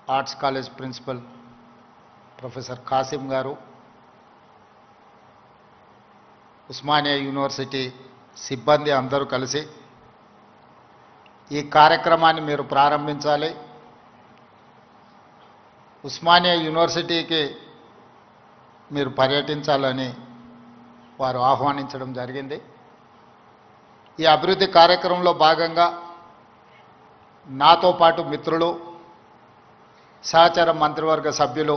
Arts college principal professor Kasim గారు, Osmania university సిబ్బంది అందరూ కలిసి ఈ కార్యక్రమాన్ని మీరు ప్రారంభించాలి. ఉస్మానియా యూనివర్సిటీకి మీరు పర్యటించాలని వారు ఆహ్వానించడం జరిగింది. ఈ అభివృద్ధి కార్యక్రమంలో భాగంగా నాతో పాటు మిత్రులు, సహచర మంత్రివర్గ సభ్యులు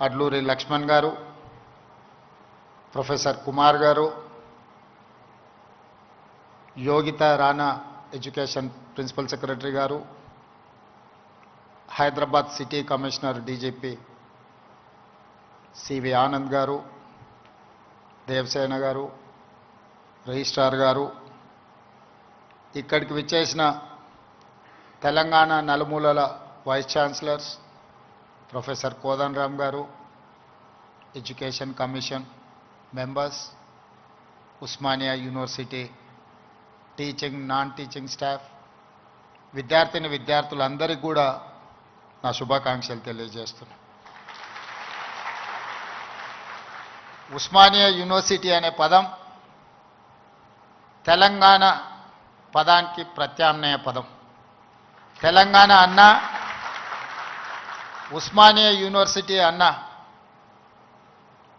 అడ్లూరి లక్ష్మణ్ గారు, ప్రొఫెసర్ కుమార్ గారు, Yogita Rana education principal secretary గారు, Hyderabad city commissioner DGP CV Anand గారు, దేవసేన గారు, రిజిస్ట్రార్ గారు, ఇక్కడికి విచ్చేసిన తెలంగాణ నలుమూలల వైస్ ఛాన్సలర్స్ ప్రొఫెసర్ కోదండరామ్ గారు, education commission members, Osmania university teaching non teaching staff, విద్యార్థులందరికీ కూడా నా శుభాకాంక్షలు తెలియజేస్తున్నాను. ఉస్మానియా యూనివర్సిటీ అనే పదం తెలంగాణ పదానికి ప్రత్యామ్నాయ పదం. తెలంగాణ అన్న, ఉస్మానియా యూనివర్సిటీ అన్న,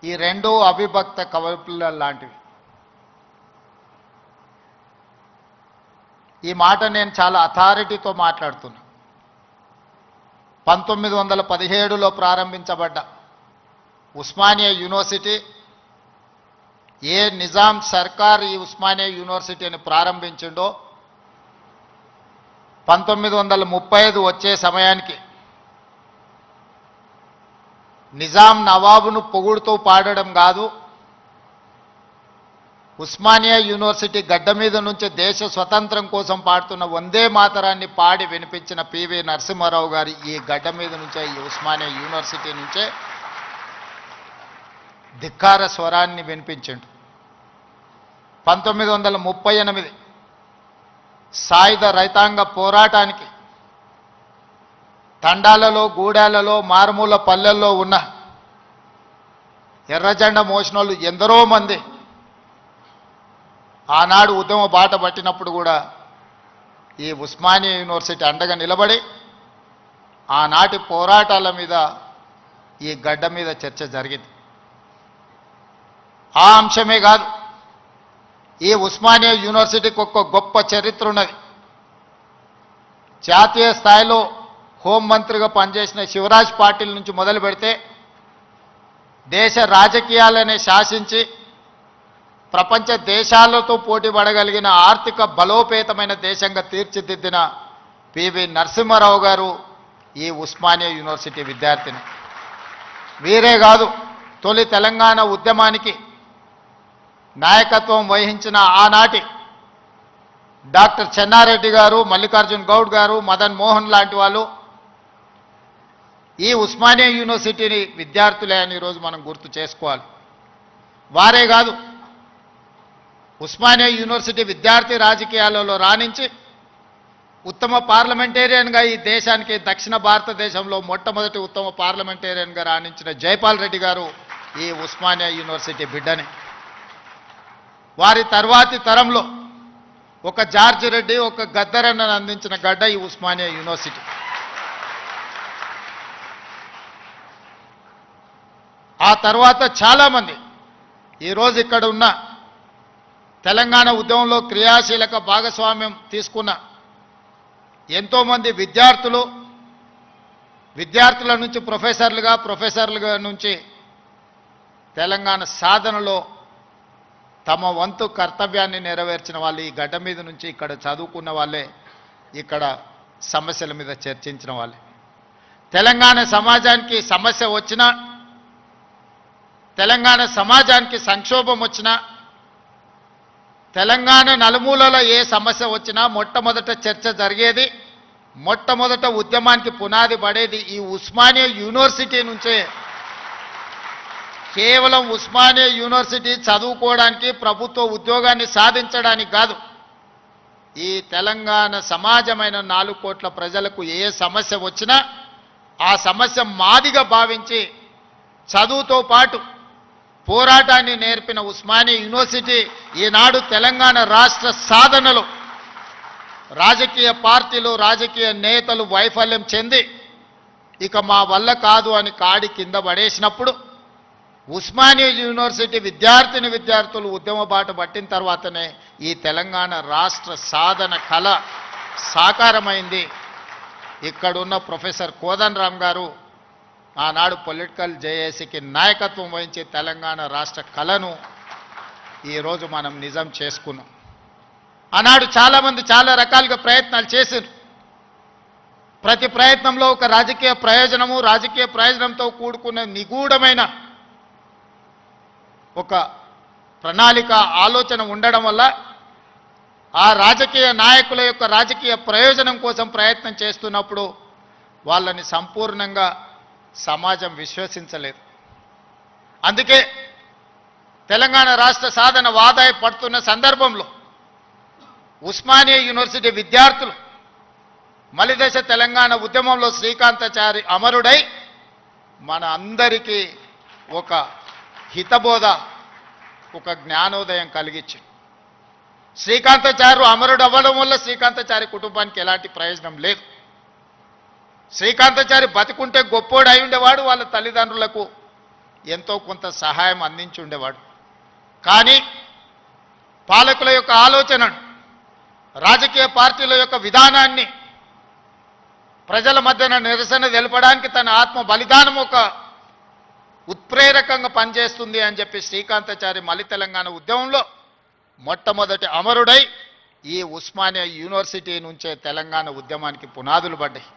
ఈ రెండు అవిభక్త కవపుల లాంటివి. ఈ మాట నేను చాలా అథారిటీతో మాట్లాడుతున్నా. 1917లో ప్రారంభించబడ్డ ఉస్మానియా యూనివర్సిటీ, ఏ నిజాం సర్కార్ ఈ ఉస్మానియా యూనివర్సిటీని ప్రారంభించిండో 1935 వచ్చే సమయానికి నిజాం నవాబును పొగుడుతూ పాడడం కాదు, ఉస్మానియా యూనివర్సిటీ గడ్డ మీద నుంచి దేశ స్వతంత్రం కోసం పాడుతున్న వందే మాతరాన్ని పాడి వినిపించిన పివి నరసింహారావు గారి ఈ గడ్డ మీద నుంచే, ఈ ఉస్మానియా యూనివర్సిటీ నుంచే ధిక్కార స్వరాన్ని వినిపించిండు. 1938 సాయుధ రైతాంగ పోరాటానికి తండాలలో, గూడాలలో, మారుమూల పల్లెల్లో ఉన్న ఎర్రజెండ మోసినోళ్ళు ఎందరో మంది ఆనాడు ఉద్యమ బాట పట్టినప్పుడు కూడా ఈ ఉస్మానియా యూనివర్సిటీ అండగా నిలబడి ఆనాటి పోరాటాల మీద ఈ గడ్డ మీద చర్చ జరిగింది. ఆ అంశమే కాదు, ఈ ఉస్మానియా యూనివర్సిటీకి ఒక గొప్ప చరిత్ర ఉన్నది. జాతీయ స్థాయిలో హోంమంత్రిగా పనిచేసిన శివరాజ్ పాటిల్ నుంచి మొదలు పెడితే దేశ రాజకీయాలనే శాసించి ప్రపంచ దేశాలతో పోటీ పడగలిగిన ఆర్థిక బలోపేతమైన దేశంగా తీర్చిదిద్దిన పివి నరసింహారావు గారు ఈ ఉస్మానియా యూనివర్సిటీ విద్యార్థిని. వీరే కాదు, తొలి తెలంగాణ ఉద్యమానికి నాయకత్వం వహించిన ఆనాటి డాక్టర్ చెన్నారెడ్డి గారు, మల్లికార్జున్ గౌడ్ గారు, మదన్ మోహన్ లాంటి వాళ్ళు ఈ ఉస్మానియా యూనివర్సిటీని విద్యార్థులే అని ఈరోజు మనం గుర్తు చేసుకోవాలి. వారే కాదు, ఉస్మానియా యూనివర్సిటీ విద్యార్థి రాజకీయాలలో రాణించి ఉత్తమ పార్లమెంటేరియన్గా ఈ దేశానికి, దక్షిణ భారతదేశంలో మొట్టమొదటి ఉత్తమ పార్లమెంటేరియన్గా రాణించిన జైపాల్ రెడ్డి గారు ఈ ఉస్మానియా యూనివర్సిటీ బిడ్డని. వారి తర్వాతి తరంలో ఒక జార్జి రెడ్డి, ఒక గద్దరన్నను అందించిన గడ్డ ఈ ఉస్మానియా యూనివర్సిటీ. ఆ తర్వాత చాలామంది ఈరోజు ఇక్కడ ఉన్న తెలంగాణ ఉద్యమంలో క్రియాశీలక భాగస్వామ్యం తీసుకున్న ఎంతోమంది విద్యార్థుల నుంచి ప్రొఫెసర్లుగా నుంచి తెలంగాణ సాధనలో తమ వంతు కర్తవ్యాన్ని నెరవేర్చిన వాళ్ళు ఈ గడ్డ మీద నుంచి ఇక్కడ చదువుకున్న వాళ్ళే, ఇక్కడ సమస్యల మీద చర్చించిన వాళ్ళే. తెలంగాణ సమాజానికి సమస్య వచ్చినా, తెలంగాణ సమాజానికి సంక్షోభం వచ్చినా, తెలంగాణ నలుమూలలో ఏ సమస్య వచ్చినా మొట్టమొదట చర్చ జరిగేది, మొట్టమొదట ఉద్యమానికి పునాది పడేది ఈ ఉస్మానియా యూనివర్సిటీ నుంచే. కేవలం ఉస్మానియా యూనివర్సిటీ చదువుకోవడానికి, ప్రభుత్వ ఉద్యోగాన్ని సాధించడానికి కాదు, ఈ తెలంగాణ సమాజమైన 4 కోట్ల ప్రజలకు ఏ సమస్య వచ్చినా ఆ సమస్య మాదిగా భావించి చదువుతో పాటు పోరాటాన్ని నేర్పిన ఉస్మానియా యూనివర్సిటీ ఈనాడు తెలంగాణ రాష్ట్ర సాధనలో రాజకీయ పార్టీలు రాజకీయ నేతలు వైఫల్యం చెంది ఇక మా వల్ల కాదు అని కాడి కింద పడేసినప్పుడు ఉస్మానియా యూనివర్సిటీ విద్యార్థులు ఉద్యమ బాట పట్టిన తర్వాతనే ఈ తెలంగాణ రాష్ట్ర సాధన కళ సాకారమైంది. ఇక్కడున్న ప్రొఫెసర్ కోదండరామ్ గారు ఆనాడు పొలిటికల్ జేఏసీకి నాయకత్వం వహించి తెలంగాణ రాష్ట్ర కళను ఈరోజు మనం నిజం చేసుకున్నాం. ఆనాడు చాలామంది చాలా రకాలుగా ప్రయత్నాలు చేశారు. ప్రతి ప్రయత్నంలో ఒక రాజకీయ ప్రయోజనంతో కూడుకున్న నిగూఢమైన ఒక ప్రణాళిక ఆలోచన ఉండడం వల్ల ఆ రాజకీయ నాయకుల యొక్క రాజకీయ ప్రయోజనం కోసం ప్రయత్నం చేస్తున్నప్పుడు వాళ్ళని సంపూర్ణంగా సమాజం విశ్వసించలేదు. అందుకే తెలంగాణ రాష్ట్ర సాధన వాదాయ పడుతున్న సందర్భంలో ఉస్మానియా యూనివర్సిటీ విద్యార్థులు మలిదశ తెలంగాణ ఉద్యమంలో శ్రీకాంతాచారి అమరుడై మన అందరికీ ఒక హితబోధ ఒక జ్ఞానోదయం కలిగించింది. శ్రీకాంతాచార్య అమరుడు అవ్వడం వల్ల శ్రీకాంతాచారి కుటుంబానికి ఎలాంటి ప్రయోజనం లేదు. శ్రీకాంతాచారి బతికుంటే గొప్పోడు అయి ఉండేవాడు, వాళ్ళ తల్లిదండ్రులకు ఎంతో కొంత సహాయం అందించి ఉండేవాడు. కానీ పాలకుల యొక్క ఆలోచనను రాజకీయ పార్టీల యొక్క విధానాన్ని ప్రజల మధ్యన నిరసన తెలపడానికి తన ఆత్మ బలిదానం ఒక ఉత్ప్రేరకంగా పనిచేస్తుంది అని చెప్పి శ్రీకాంతాచారి మలి తెలంగాణ ఉద్యమంలో మొట్టమొదటి అమరుడై ఈ ఉస్మానియా యూనివర్సిటీ నుంచే తెలంగాణ ఉద్యమానికి పునాదులు పడ్డాయి.